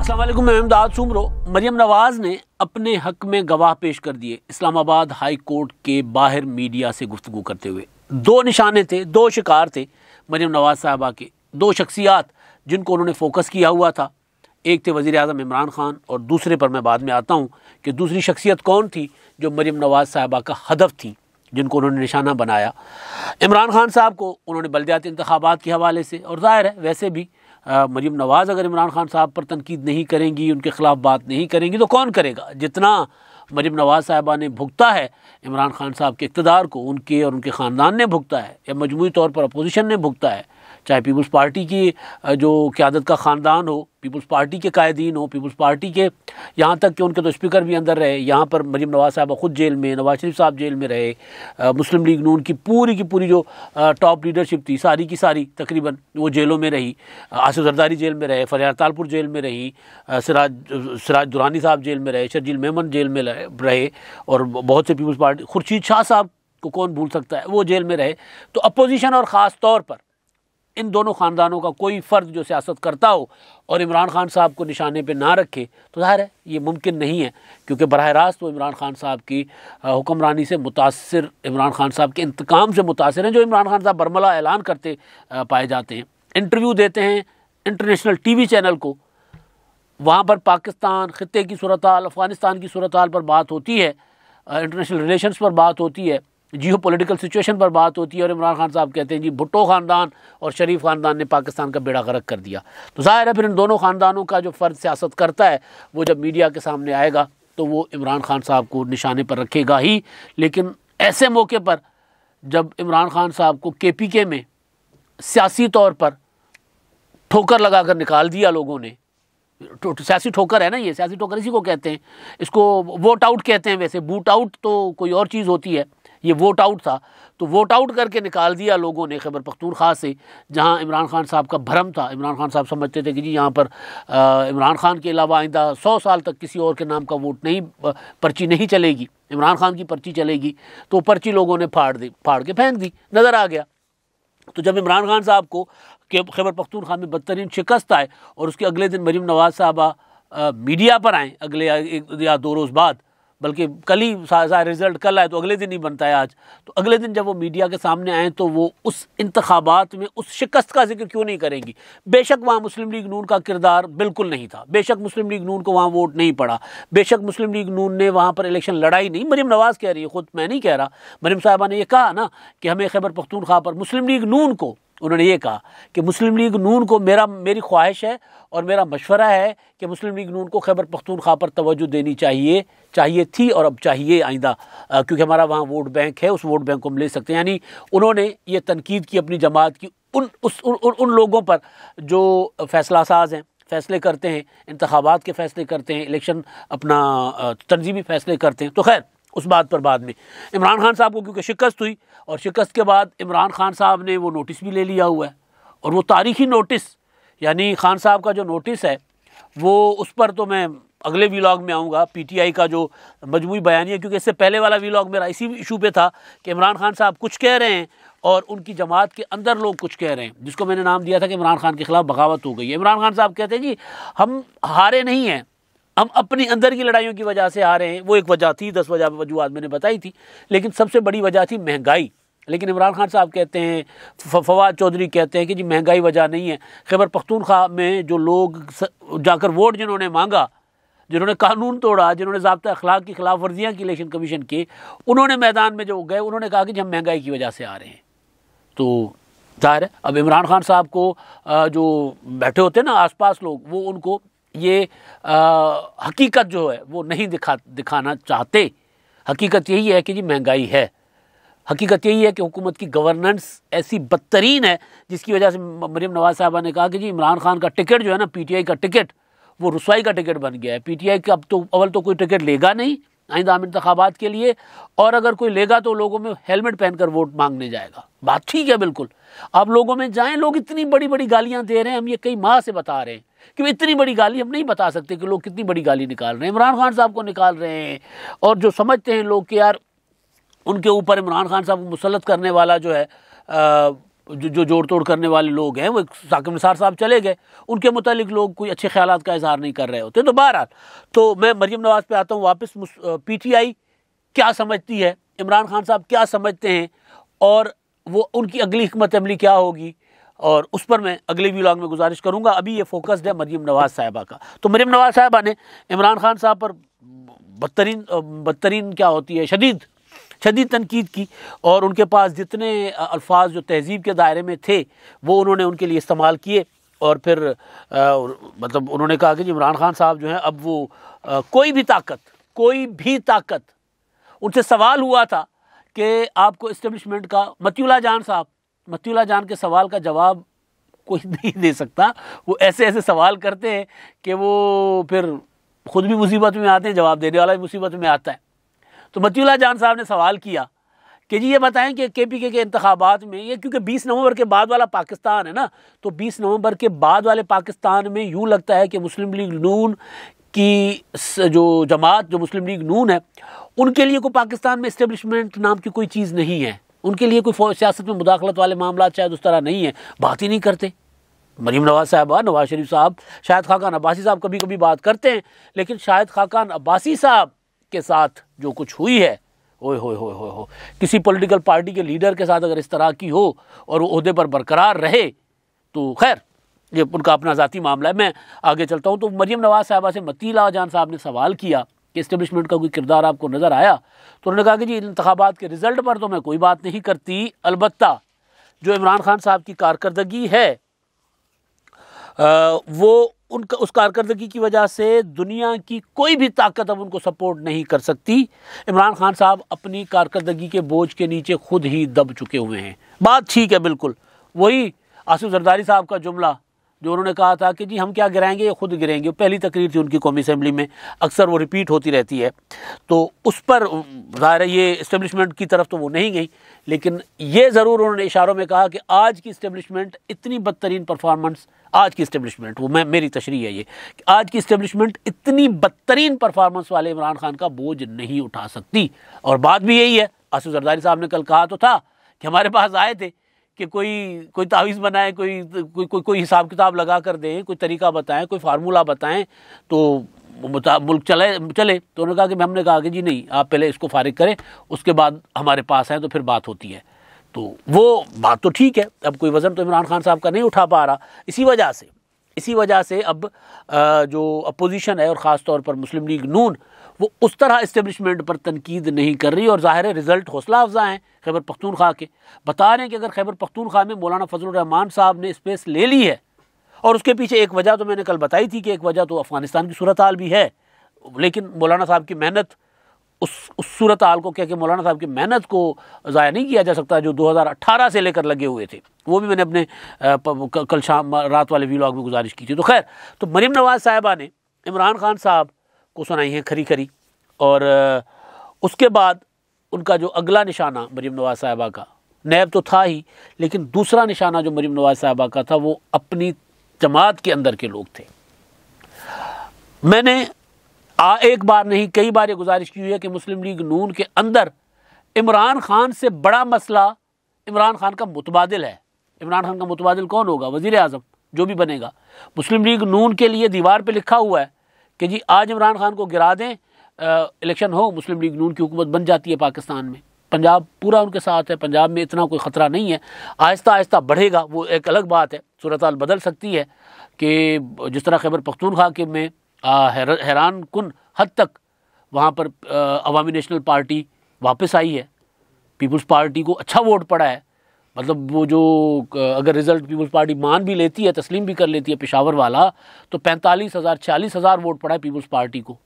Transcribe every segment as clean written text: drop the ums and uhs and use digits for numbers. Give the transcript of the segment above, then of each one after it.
अस्सलाम वालेकुम, मैं इमदाद सुमरो। मरियम नवाज़ ने अपने हक में गवाह पेश कर दिए इस्लामाबाद हाई कोर्ट के बाहर मीडिया से गुफ्तगू करते हुए। दो निशाने थे, दो शिकार थे मरियम नवाज़ साहबा के, दो शख्सियात जिनको उन्होंने फोकस किया हुआ था। एक थे वज़ीर आज़म इमरान खान और दूसरे पर मैं बाद में आता हूँ कि दूसरी शख्सियत कौन थी जो मरियम नवाज़ साहबा का हदफ थी, जिनको उन्होंने निशाना बनाया। इमरान खान साहब को उन्होंने बल्दियाती इंतखाबात के हवाले से, और ज़ाहिर है वैसे भी मरियम नवाज़ अगर इमरान खान साहब पर तनकीद नहीं करेंगी, उनके ख़िलाफ़ बात नहीं करेंगी तो कौन करेगा। जितना मरियम नवाज़ साहबा ने भुगता है इमरान खान साहब के इक़्तिदार को, उनके और उनके ख़ानदान ने भुगता है, या मजमूई तौर पर अपोजिशन ने भुगता है, चाहे पीपल्स पार्टी की जो क़यादत का ख़ानदान हो, पीपल्स पार्टी के कायदीन हो, पीपल्स पार्टी के यहाँ तक कि उनके तो स्पीकर भी अंदर रहे। यहाँ पर मरियम नवाज़ साहबा ख़ुद जेल में, नवाज शरीफ साहब जेल में रहे, मुस्लिम लीग नून की पूरी जो टॉप लीडरशिप थी सारी की सारी तकरीबन वो जेलों में रही। आसिफ जरदारी जेल में रहे, फरियाद तालपुर जेल में रही, सिराज दुरानी साहब जेल में रहे, शर्जील मेमन जेल में रहे, और बहुत से पीपल्स पार्टी, खुर्शीद शाह साहब को कौन भूल सकता है, वो जेल में रहे। तो अपोजिशन और ख़ास तौर पर इन दोनों ख़ानदानों का कोई फ़र्द जो सियासत करता हो और इमरान खान साहब को निशाने पे ना रखे तो ज़ाहिर है ये मुमकिन नहीं है, क्योंकि बराह रास्त वो इमरान खान साहब की हुक्मरानी से मुतासिर, इमरान खान साहब के इंतकाम से मुतासिर हैं, जो इमरान खान साहब बरमला ऐलान करते पाए जाते हैं। इंटरव्यू देते हैं इंटरनेशनल टीवी चैनल को, वहाँ पर पाकिस्तान ख़ित्ते की सूरत हाल, अफ़गानिस्तान की सूरत हाल पर बात होती है, इंटरनेशनल रिलेशंस पर बात होती है, जियो पॉलिटिकल सिचुएशन पर बात होती है, और इमरान खान साहब कहते हैं जी भुट्टो ख़ानदान और शरीफ ख़ानदान ने पाकिस्तान का बेड़ा गर्क कर दिया। तो ज़ाहिर है फिर इन दोनों ख़ानदानों का जो फ़र्द सियासत करता है वो जब मीडिया के सामने आएगा तो वो इमरान खान साहब को निशाने पर रखेगा ही। लेकिन ऐसे मौके पर जब इमरान खान साहब को KPK में सियासी तौर पर ठोकर लगा कर निकाल दिया लोगों ने, सियासी ठोकर है ना, ये सियासी ठोकर इसी को कहते हैं, इसको वोट आउट कहते हैं, वैसे बूट आउट तो कोई और चीज़ होती है, ये वोट आउट था। तो वोट आउट करके निकाल दिया लोगों ने खैबर पख्तूनख्वा से, जहां इमरान खान साहब का भरम था। इमरान खान साहब समझते थे कि जी यहाँ पर इमरान खान के अलावा आइंदा 100 साल तक किसी और के नाम का वोट नहीं, पर्ची नहीं चलेगी, इमरान खान की पर्ची चलेगी। तो पर्ची लोगों ने फाड़ के फेंक दी, नज़र आ गया। तो जब इमरान खान साहब को खैबर पख्तूनख्वा में बदतरीन शिकस्त आए और उसके अगले दिन मरियम नवाज़ साहबा मीडिया पर आएँ, अगले 1 या 2 रोज़ बाद, बल्कि कल ही रिज़ल्ट कल आए तो अगले दिन ही बनता है आज, तो अगले दिन जब वो मीडिया के सामने आए तो वो उस इंतखाबात में उस शिकस्त का जिक्र क्यों नहीं करेंगी। बेशक वहाँ मुस्लिम लीग नून का किरदार बिल्कुल नहीं था, बेशक मुस्लिम लीग नून को वहाँ वोट नहीं पड़ा, बेशक मुस्लिम लीग नून ने वहाँ पर इलेक्शन लड़ाई नहीं। मरियम नवाज़ कह रही है, ख़ुद मैं नहीं कह रहा, मरियम साहबा ने यह कहा ना कि हमें खैबर पख्तूनख्वा पर मुस्लिम लीग नून को, उन्होंने ये कहा कि मुस्लिम लीग नून को मेरी ख्वाहिश है और मेरा मशवरा है कि मुस्लिम लीग नून को खैबर पख्तूनख्वा पर तवज्जो देनी चाहिए थी और अब चाहिए आइंदा, क्योंकि हमारा वहाँ वोट बैंक है, उस वोट बैंक को हम ले सकते हैं। यानी उन्होंने ये तनकीद की अपनी जमात की उन लोगों पर जो फैसला साज हैं, फ़ैसले करते हैं, इंतखाबात के फ़ैसले करते हैं, इलेक्शन अपना तंजीमी फ़ैसले करते हैं। तो खैर उस बात पर बाद में इमरान खान साहब को क्योंकि शिकस्त हुई, और शिकस्त के बाद इमरान खान साहब ने वो नोटिस भी ले लिया हुआ है, और वो तारीख़ी नोटिस, यानी खान साहब का जो नोटिस है वो, उस पर तो मैं अगले व्लॉग में आऊँगा। PTI का जो मजमूई बयानिया, क्योंकि इससे पहले वाला व्लॉग मेरा इसी इशू पे था कि इमरान खान साहब कुछ कह रहे हैं और उनकी जमात के अंदर लोग कुछ कह रहे हैं, जिसको मैंने नाम दिया था कि इमरान खान के ख़िलाफ़ बगावत हो गई है। इमरान खान साहब कहते हैं जी हम हारे नहीं हैं, हम अपनी अंदर की लड़ाइयों की वजह से हारे हैं। वो एक वजह थी, 10 वजूहात मैंने बताई थी, लेकिन सबसे बड़ी वजह थी महंगाई। लेकिन इमरान खान साहब कहते हैं, फवाद चौधरी कहते हैं कि जी महंगाई वजह नहीं है। खैबर पख्तूनख्वा में जो लोग जाकर वोट जिन्होंने मांगा, जिन्होंने कानून तोड़ा, जिन्होंने ज़ाब्ता अखलाक की खिलाफ वर्जियाँ की इलेक्शन कमीशन के, उन्होंने मैदान में जो गए उन्होंने कहा कि जी हम महंगाई की वजह से आ रहे हैं। तो ज़ाहिर है अब इमरान खान साहब को जो बैठे होते हैं ना आसपास लोग, वो उनको ये हकीकत जो है वो नहीं दिखाना चाहते। हकीकत यही है कि जी महंगाई है, हकीकत यही है कि हुकूमत की गवर्नेंस ऐसी बदतरीन है, जिसकी वजह से मरियम नवाज़ साहबा ने कहा कि जी इमरान खान का टिकट जो है ना, PTI का टिकट, वो रुसवाई का टिकट बन गया है। PTI का अब तो अव्वल तो कोई टिकट लेगा नहीं आइंदा आम इंतखाबात के लिए, और अगर कोई लेगा तो लोगों में हेलमेट पहनकर वोट मांगने जाएगा। बात ठीक है बिल्कुल, आप लोगों में जाएं, लोग इतनी बड़ी बड़ी गालियां दे रहे हैं, हम ये कई माह से बता रहे हैं कि इतनी बड़ी गाली हम नहीं बता सकते कि लोग कितनी बड़ी गाली निकाल रहे हैं, इमरान खान साहब को निकाल रहे हैं। और जो समझते हैं लोग कि यार उनके ऊपर इमरान खान साहब को मुसल्लत करने वाला जो है जो जोड़ तोड़ करने वाले लोग हैं वो साकिब निसार साहब चले गए, उनके मुतालिक लोग कोई अच्छे ख्यालात का इजहार नहीं कर रहे होते। तो बहरहाल तो मैं मरीम नवाज़ पे आता हूँ वापस। PTI क्या समझती है, इमरान खान साहब क्या समझते हैं और वो उनकी अगली हिकमत अमली क्या होगी, और उस पर मैं अगले व्लॉग में गुजारिश करूँगा। अभी ये फोकस्ड है मरीम नवाज़ साहिबा का। तो मरीम नवाज़ साहिबा ने इमरान खान साहब पर बदतरीन क्या होती है, शदीद तनकीद की, और उनके पास जितने अल्फाज जो तहजीब के दायरे में थे वो उन्होंने उनके लिए इस्तेमाल किए। और फिर मतलब उन्होंने कहा कि जी इमरान खान साहब जो हैं अब वो कोई भी ताकत उनसे सवाल हुआ था कि आपको इस्टेब्लिशमेंट का, मतीउल्लाह जान के सवाल का जवाब कोई नहीं दे सकता। वो ऐसे ऐसे सवाल करते हैं कि वो फिर खुद भी मुसीबत में आते हैं, जवाब देने वाला भी मुसीबत में आता है। तो मतीउल्लाह जान साहब ने सवाल किया कि जी ये बताएं कि KPK के इंतखाबात में, ये क्योंकि 20 नवंबर के बाद वाला पाकिस्तान है ना, तो 20 नवंबर के बाद वाले पाकिस्तान में यूँ लगता है कि मुस्लिम लीग नून की जो जमात, जो मुस्लिम लीग नून है, उनके लिए कोई पाकिस्तान में इस्टेब्लिशमेंट नाम की कोई चीज़ नहीं है। उनके लिए कोई सियासत में मुदाखलत वाले मामला शायद उस तरह नहीं है, बात ही नहीं करते। मरीम नवाज़ साहबा, नवाज शरीफ साहब, शाहिद खाकान अब्बासी साहब कभी कभी बात करते हैं, लेकिन शाहिद खाकान अब्बासी साहब के साथ जो कुछ हुई है, ओए हो किसी पॉलिटिकल पार्टी के लीडर के साथ अगर इस तरह की हो और वो ओहदे पर बरकरार रहे तो खैर ये उनका अपना ज़ाती मामला है। मैं आगे चलता हूँ। तो मरीम नवाज़ साहबा से मतीउल्लाह जान साहब ने सवाल किया कि इस्टेब्लिशमेंट का कोई किरदार आपको नज़र आया, तो उन्होंने कहा कि जी इंतखाबात के रिज़ल्ट पर तो मैं कोई बात नहीं करती, अलबत्ता जो इमरान खान साहब की कारकर्दगी है वो उनका उस कारकर्दगी की वजह से दुनिया की कोई भी ताकत अब उनको सपोर्ट नहीं कर सकती। इमरान खान साहब अपनी कारकर्दगी के बोझ के नीचे खुद ही दब चुके हुए हैं। बात ठीक है, बिल्कुल वही आसिफ जरदारी साहब का जुमला जो उन्होंने कहा था कि जी हम क्या गिराएंगे, ये खुद गिरेंगे। पहली तकरीर थी उनकी कौमी असेंबली में, अक्सर वो रिपीट होती रहती है, तो उस पर ज़ाहिर है ये इस्टेब्लिशमेंट की तरफ तो वो नहीं गई, लेकिन ये ज़रूर उन्होंने इशारों में कहा कि आज की इस्टेब्लिशमेंट इतनी बदतरीन परफॉर्मेंस, आज की इस्टेब्लिशमेंट, वो मेरी तशरीह है ये कि आज की इस्टेब्लिशमेंट इतनी बदतरीन परफॉर्मेंस वाले इमरान खान का बोझ नहीं उठा सकती। और बात भी यही है, आसिफ जरदारी साहब ने कल कहा तो था कि हमारे पास आए थे कि कोई तावीज़ बनाए, कोई हिसाब किताब लगा कर दें, कोई तरीका बताएं, कोई फार्मूला बताएं तो मुल्क चले। तो उन्होंने कहा कि हमने कहा कि जी नहीं, आप पहले इसको फारिग करें, उसके बाद हमारे पास आए तो फिर बात होती है। तो वो बात तो ठीक है, अब कोई वज़न तो इमरान खान साहब का नहीं उठा पा रहा। इसी वजह से अब जो अपोजिशन है और ख़ास तौर पर मुस्लिम लीग नून, वो उस तरह इस्टेब्लिशमेंट पर तनकीद नहीं कर रही। और ज़ाहिर है रिज़ल्ट हौसला अफजा हैं खैबर पख्तूनख्वा के, बता रहे हैं कि अगर खैबर पख्तूनख्वा में मौलाना फजलुर रहमान साहब ने स्पेस ले ली है, और उसके पीछे एक वजह तो मैंने कल बताई थी कि एक वजह तो अफ़गानिस्तान की सूरत हाल भी है, लेकिन मौलाना साहब की मेहनत, उस सूरत हाल को क्या कि मौलाना साहब की मेहनत को ज़ाया नहीं किया जा सकता जो 2018 से लेकर लगे हुए थे। वो भी मैंने अपने कल शाम रात वाले व्लॉग में गुजारिश की थी। तो खैर, तो मरीम नवाज़ साहिबा ने इमरान खान साहब को सुनाई है खरी, और उसके बाद उनका जो अगला निशाना मरीम नवाज़ साहिबा का, नैब तो था ही, लेकिन दूसरा निशाना जो मरीम नवाज़ साहिबा का था वो अपनी जमात के अंदर के लोग थे। मैंने एक बार नहीं कई बार ये गुजारिश की हुई है कि मुस्लिम लीग नून के अंदर इमरान खान से बड़ा मसला इमरान खान का मुतबादिल है। इमरान खान का मुतबादिल कौन होगा? वज़ीर आज़म जो भी बनेगा। मुस्लिम लीग नून के लिए दीवार पे लिखा हुआ है कि जी आज इमरान खान को गिरा दें, इलेक्शन हो, मुस्लिम लीग नून की हुकूमत बन जाती है पाकिस्तान में। पंजाब पूरा उनके साथ है, पंजाब में इतना कोई ख़तरा नहीं है, आहिस्ता आहिस्ता बढ़ेगा, वो एक अलग बात है। सूरत हाल बदल सकती है कि जिस तरह खैबर पख्तूनख्वा के में हैरान कुन हद तक वहाँ पर अवामी नेशनल पार्टी वापस आई है, पीपल्स पार्टी को अच्छा वोट पड़ा है। मतलब वो जो अगर रिज़ल्ट पीपल्स पार्टी मान भी लेती है, तस्लीम भी कर लेती है पेशावर वाला, तो 45,000 40,000 वोट पड़ा है पीपल्स पार्टी को।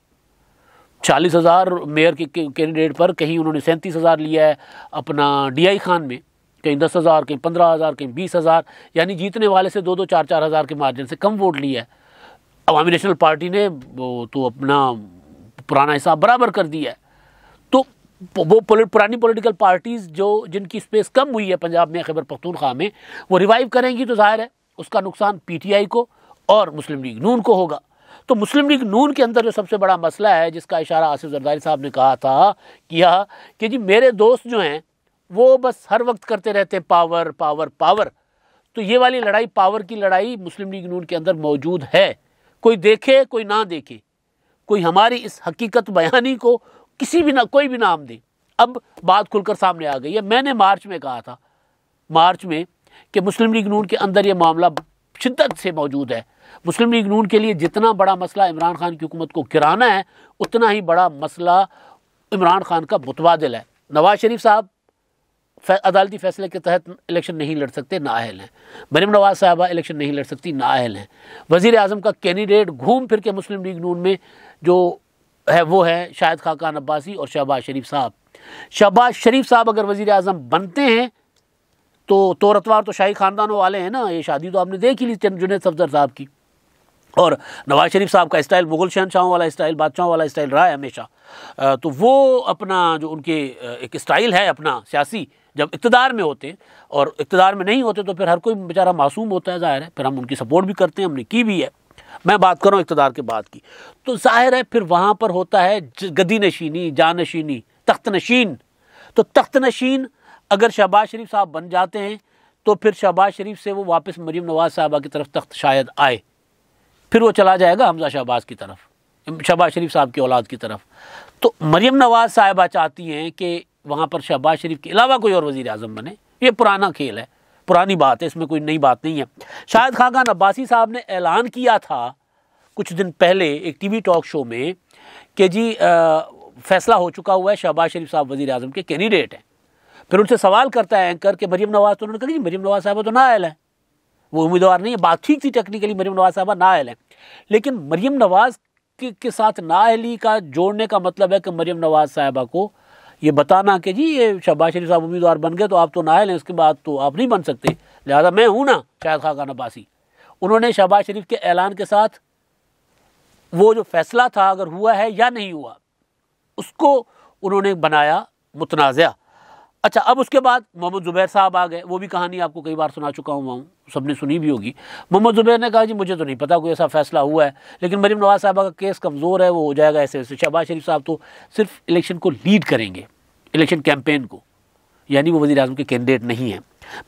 40,000 मेयर के कैंडिडेट पर कहीं उन्होंने 37,000 लिया है अपना DI खान में, कहीं 10,000, कहीं 15,000, कहीं 20,000, यानी जीतने वाले से 2-2 4-4 हज़ार के मार्जिन से कम वोट लिया है। अवामी नेशनल पार्टी ने वो तो अपना पुराना हिसाब बराबर कर दिया है। तो वो पुरानी पॉलिटिकल पार्टीज़ जो जिनकी स्पेस कम हुई है पंजाब में, खैबर पख्तूनख्वा में, वो रिवाइव करेंगी तो जाहिर है उसका नुकसान PTI को और मुस्लिम लीग नून को होगा। तो मुस्लिम लीग नून के अंदर जो सबसे बड़ा मसला है, जिसका इशारा आसिफ जरदारी साहब ने किया कि जी मेरे दोस्त जो हैं वो बस हर वक्त करते रहते हैं पावर पावर पावर। तो ये वाली लड़ाई, पावर की लड़ाई मुस्लिम लीग नून के अंदर मौजूद है। कोई देखे कोई ना देखे, कोई हमारी इस हकीकत बयानी को किसी भी ना कोई भी नाम दे, अब बात खुलकर सामने आ गई है। मैंने मार्च में कहा था, मार्च में, कि मुस्लिम लीग नून के अंदर ये मामला शिद्दत से मौजूद है। मुस्लिम लीग नून के लिए जितना बड़ा मसला इमरान खान की हुकूमत को गिराना है, उतना ही बड़ा मसला इमरान खान का मुतबादिल है। नवाज शरीफ साहब अदालती फैसले के तहत इलेक्शन नहीं लड़ सकते, नाअहल हैं। मरीम नवाज साहबा इलेक्शन नहीं लड़ सकती, नाअहल हैं। वज़ीर आज़म का कैंडिडेट घूम फिर के मुस्लिम लीग नून में जो है वो है शाहिद खाकान अब्बासी और शहबाज शरीफ साहब। शहबाज शरीफ साहब अगर वज़ीर आज़म बनते हैं तो तोरतवार तो शाही ख़ानदानों वाले हैं ना, ये शादी तो आपने देख ही ली जुनैद सफदर साहब की। और नवाज शरीफ साहब का स्टाइल मुग़ल शहनशाहों वाला स्टाइल, बादशाहों वाला स्टाइल रहा है हमेशा। तो वो अपना जो उनके एक स्टाइल है अपना सियासी, जब इक़्तिदार में होते हैं, और इक़्तिदार में नहीं होते तो फिर हर कोई बेचारा मासूम होता है, ज़ाहिर है। फिर हम उनकी सपोर्ट भी करते हैं, हमने की भी है। मैं बात कर रहा हूँ इक़्तिदार के बाद की। तो ज़ाहिर है फिर वहाँ पर होता है गद्दी नशीनी, जानशीनी, तख्त नशीन। तो तख्त नशीन अगर शहबाज शरीफ साहब बन जाते हैं तो फिर शहबाज शरीफ से वो वापस मरीम नवाज साहबा की तरफ तख्त शायद आए, फिर वो चला जाएगा हमजा शहबाज की तरफ, शहबाज शरीफ साहब की औलाद की तरफ। तो मरीम नवाज साहबा चाहती हैं कि वहाँ पर शहबाज शरीफ के अलावा कोई और वज़ीर आज़म बने। ये पुराना खेल है, पुरानी बात है, इसमें कोई नई बात नहीं है। शाहिद खाकान अब्बासी साहब ने ऐलान किया था कुछ दिन पहले एक टीवी टॉक शो में कि जी फैसला हो चुका हुआ है, शहबाज शरीफ साहब वज़ीर आज़म के कैंडिडेट हैं। फिर उनसे सवाल करता है एंकर कि मरीम नवाज, तो उन्होंने कहा जी मरीम नवाज साहबा तो नाअहल है, वो उम्मीदवार नहीं है। बात ठीक थी टेक्निकली, मरीम नवाज साहबा नाअहल है, लेकिन मरीम नवाज के साथ नाअहली का जोड़ने का मतलब है कि मरीम नवाज साहबा को ये बताना कि जी ये शहबाज शरीफ साहब उम्मीदवार बन गए तो आप तो नाअहल हैं, उसके बाद तो आप नहीं बन सकते, लिहाजा मैं हूँ ना शाहिद खाकान अब्बासी। उन्होंने शहबाज शरीफ के ऐलान के साथ वो जो फैसला था, अगर हुआ है या नहीं हुआ, उसको उन्होंने बनाया मुतनाज़ा। अच्छा, अब उसके बाद मोहम्मद ज़ुबैर साहब आ गए। वो भी कहानी आपको कई बार सुना चुका हूँ, सबने सुनी भी होगी। मोहम्मद ज़ुबैर ने कहा जी मुझे तो नहीं पता कोई ऐसा फैसला हुआ है, लेकिन मरीम नवाज साहबा का केस कमज़ोर है, वो हो जाएगा ऐसे ऐसे। शहबाज शरीफ साहब तो सिर्फ इलेक्शन को लीड करेंगे, इलेक्शन कैंपेन को, यानी वो वज़ीर आज़म के कैंडिडेट नहीं हैं।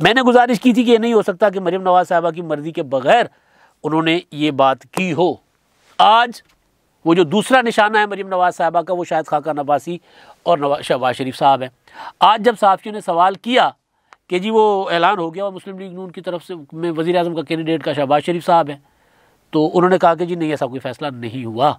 मैंने गुजारिश की थी कि ये नहीं हो सकता कि मरीम नवाज साहबा की मर्ज़ी के बग़ैर उन्होंने ये बात की हो। आज वो जो दूसरा निशाना है मरीम नवाज साहबा का, वो शाहिद खाकान अब्बासी और शहबाज शरीफ साहब है। आज जब सहाफ़ियों ने सवाल किया कि जी वो ऐलान हो गया और मुस्लिम लीग नून की तरफ से में वज़ीर आज़म का कैंडिडेट का शहबाज शरीफ साहब है, तो उन्होंने कहा कि जी नहीं, ऐसा कोई फ़ैसला नहीं हुआ।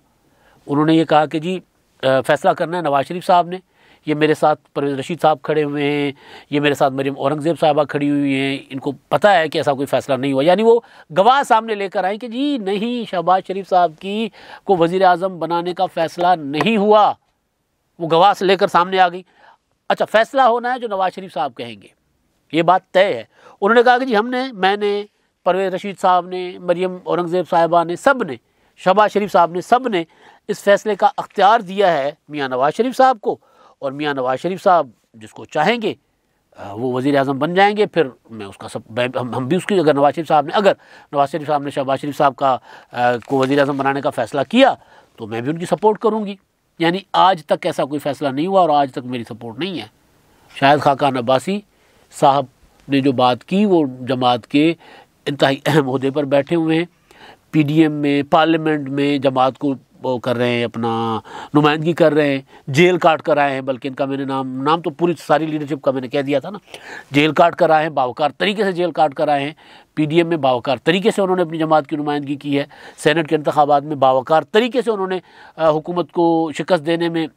उन्होंने ये कहा कि जी फ़ैसला करना है नवाज शरीफ साहब ने, ये मेरे साथ परवेज़ रशीद साहब खड़े हुए हैं, ये मेरे साथ मरीम औरंगज़ेब साहबा खड़ी हुई हैं, इनको पता है कि ऐसा कोई फ़ैसला नहीं हुआ। यानी वो गवाह सामने लेकर आए कि जी नहीं, शहबाज शरीफ साहब की को वज़ीर आज़म बनाने का फ़ैसला नहीं हुआ। वो गवाह से लेकर सामने आ गई। अच्छा, फ़ैसला होना है जो नवाज शरीफ साहब कहेंगे, ये बात तय है। उन्होंने कहा कि जी मैंने, परवेज़ रशीद साहब ने, मरीम औरंगज़ेब साहिबा ने, सब ने, शहबाज शरीफ साहब ने, सब ने इस फ़ैसले का अख्तियार दिया है मियाँ नवाज शरीफ साहब को, और मियाँ नवाज शरीफ साहब जिसको चाहेंगे वो वज़ीर आज़म बन जाएंगे। फिर मैं उसका सब हम भी उसकी, अगर नवाज शरीफ साहब ने शहबाज शरीफ साहब का को वज़ीर आज़म बनाने का फ़ैसला किया तो मैं भी उनकी सपोर्ट करूँगी। यानी आज तक ऐसा कोई फ़ैसला नहीं हुआ और आज तक मेरी सपोर्ट नहीं है। शाहिद खाकान अब्बासी साहब ने जो बात की, वो जमात के इंतहाई अहम ओहदे पर बैठे हुए हैं, PDM में, पार्लियामेंट में जमात को वो कर रहे हैं, अपना नुमाइंदगी कर रहे हैं, जेल काट कर आए हैं। बल्कि इनका मैंने नाम तो पूरी सारी लीडरशिप का मैंने कह दिया था ना। जेल काट कर आए हैं, बावकार तरीके से जेल काट कर आए हैं। PDM में बावकार तरीके से उन्होंने अपनी जमात की नुमाइंदगी की है। सेनेट के इंतखाबात में बावकार तरीके से उन्होंने हुकूमत को शिकस्त देने में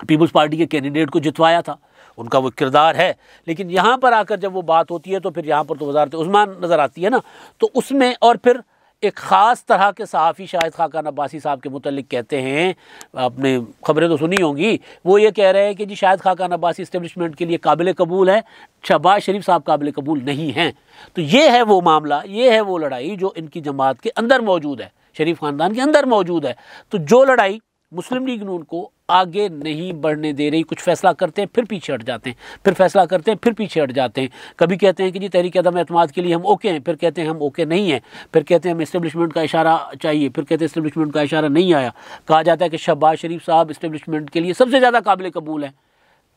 पीपल्स पार्टी के कैंडिडेट को जितवाया था, उनका वो किरदार है। लेकिन यहाँ पर आकर जब वो बात होती है तो फिर यहाँ पर तो वज़ारत उस्मान नज़र आती है ना, तो उसमें और फिर एक ख़ास तरह के सहाफ़ी शाहिद खाकान अब्बासी साहब के मुतल्लिक़ कहते हैं, आपने खबरें तो सुनी होंगी, वो ये कह रहे हैं कि जी शाहिद खाकान अब्बासी इस्टेब्लिशमेंट के लिए काबिल कबूल है, शहबाज शरीफ साहब काबिल कबूल नहीं हैं। तो ये है वो मामला, ये है वो लड़ाई जो इनकी जमात के अंदर मौजूद है, शरीफ ख़ानदान के अंदर मौजूद है। तो जो लड़ाई मुस्लिम लीग नून को आगे नहीं बढ़ने दे रही, कुछ फ़ैसला करते हैं फिर पीछे हट जाते हैं, फिर फैसला करते हैं फिर पीछे हट जाते हैं। कभी कहते हैं कि जी तहरीक अदम एतमाद के लिए हम ओके हैं, फिर कहते हैं हम ओके नहीं हैं, फिर कहते हैं हमें इस्टेब्लिशमेंट का इशारा चाहिए, फिर कहते हैं इस्टेब्लिशमेंट का इशारा नहीं आया। कहा जाता है कि शहबाज शरीफ साहब इस्टेब्लिशमेंट के लिए सबसे ज़्यादा काबिल कबूल है,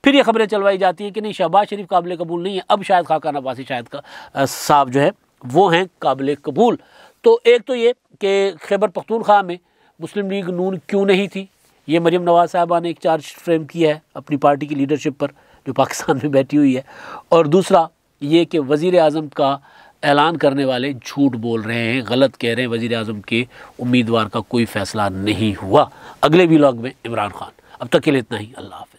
फिर ये खबरें चलवाई जाती हैं कि नहीं, शहबाज शरीफ काबिल कबूल नहीं है, अब शायद खाकान अब्बासी शायद का साहब जो है वो हैं काबिल कबूल। तो एक तो ये कि खैबर पख्तूनख्वा में मुस्लिम लीग नून क्यों नहीं थी, ये मरियम नवाज़ साहबा ने एक चार्ज फ्रेम किया है अपनी पार्टी की लीडरशिप पर जो पाकिस्तान में बैठी हुई है। और दूसरा ये कि वज़ीर आज़म का ऐलान करने वाले झूठ बोल रहे हैं, गलत कह रहे हैं, वज़ीर आज़म के उम्मीदवार का कोई फ़ैसला नहीं हुआ। अगले व्लॉग में इमरान खान। अब तक के लिए इतना ही, अल्लाह हाफ़िज़।